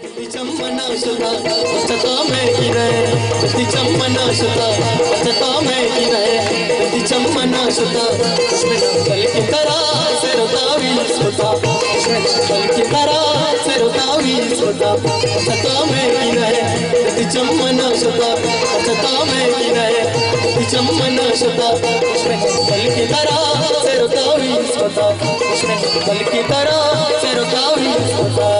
चम्मना शुदा बचता में की रहे चम्मना शुदा बचता में की रहे चम्मना शुदा उसमें कल की तरह से रोतावी सोता उसमें कल की तरह से रोतावी सोता बचता में की रहे चम्मना शुदा बचता में की रहे चम्मना शुदा उसमें कल की तरह से रोतावी सोता उसमें कल की तरह से रोतावी सोता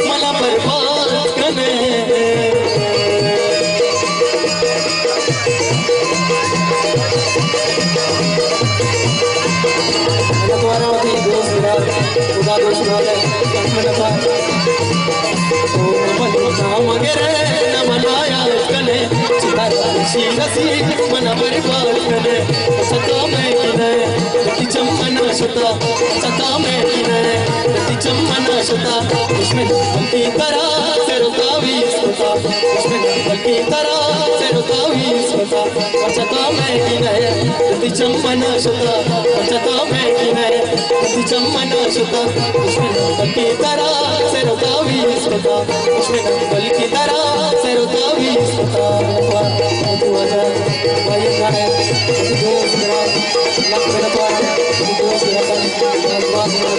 मला बर्बाद करने द्वारा दोस्त खुदा दोस्त वगैरह मनाया कने शीरसी मना बर्बाद करने सता में की चम्मना शुदा सता में की चम्मना शुदा उसमें की तरह से रुकावी सोता उसमें की तरह से रुकावी सोता सता में की चम्मना शुदा सता में की चम्मना शुदा उसमें की तरह से रुकावी सोता उसमें की तरह से रुकावी सोता तू आजा भाई गाने दोस्त मेरा लग मेरा द्वारा दोस्त मेरा बात मेरा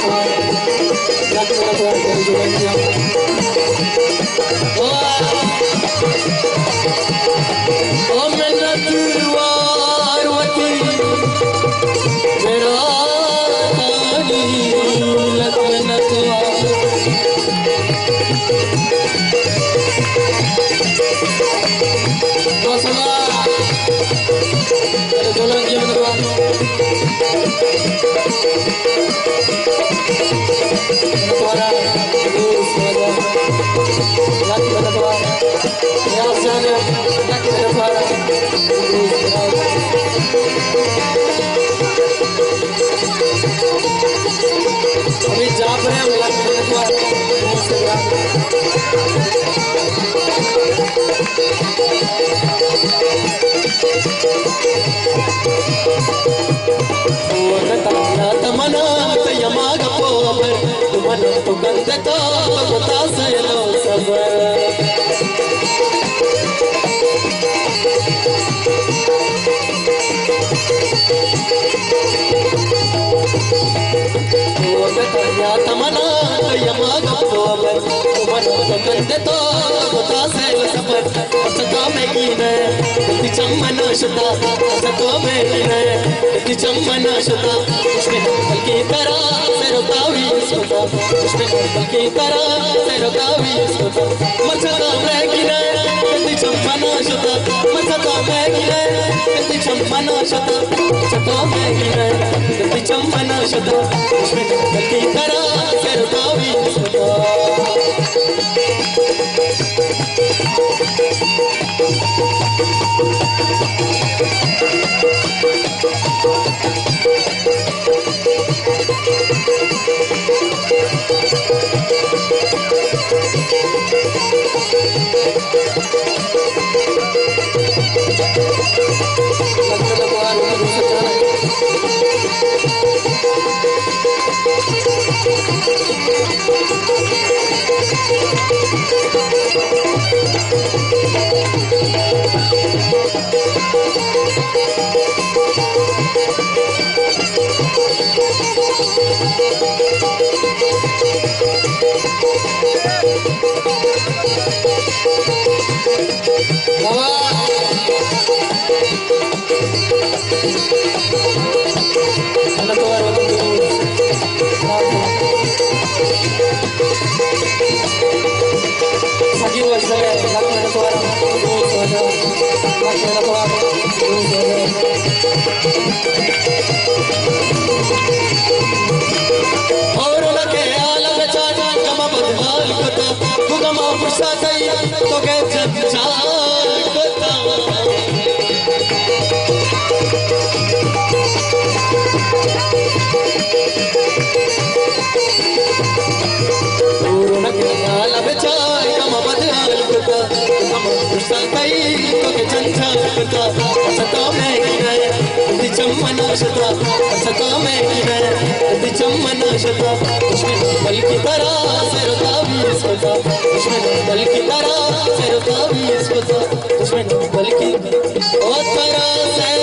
लग मेरा द्वारा जो बन ओ मेरा दीवार वती मेरा तानी लग मेरा द्वारा अभी जा रहे हैं तमना यमाग पोबर तुमन तो गंद तो बता सलो सबर तमना यमाग पोबर तुमन तो गंद तो बता सलो सबर सता में की है चम्मना शुदा सता में की है चम्मना शुदा उसमें की तरह से रुकावी सोता उसमें की तरह से रुकावी सोता मचता में की है चम्मना शुदा मचता में की है चम्मना शुदा सता में की है चम्मना शुदा उसमें की तरह से रुकावी सोता और लगे आलम चाचा कमा बदहाल कता तू कमा पुष्टा सही तो के जंजाल कता और लगे आलम चाचा कमा बदहाल कता कमा पुष्टा सही तो के जंजाल कता सता में गिरे चम्मना शता सता में गिरे चम्मना शता बल की तरह सरता भी इसका बल की तरह सरता भी इसका बल की तरह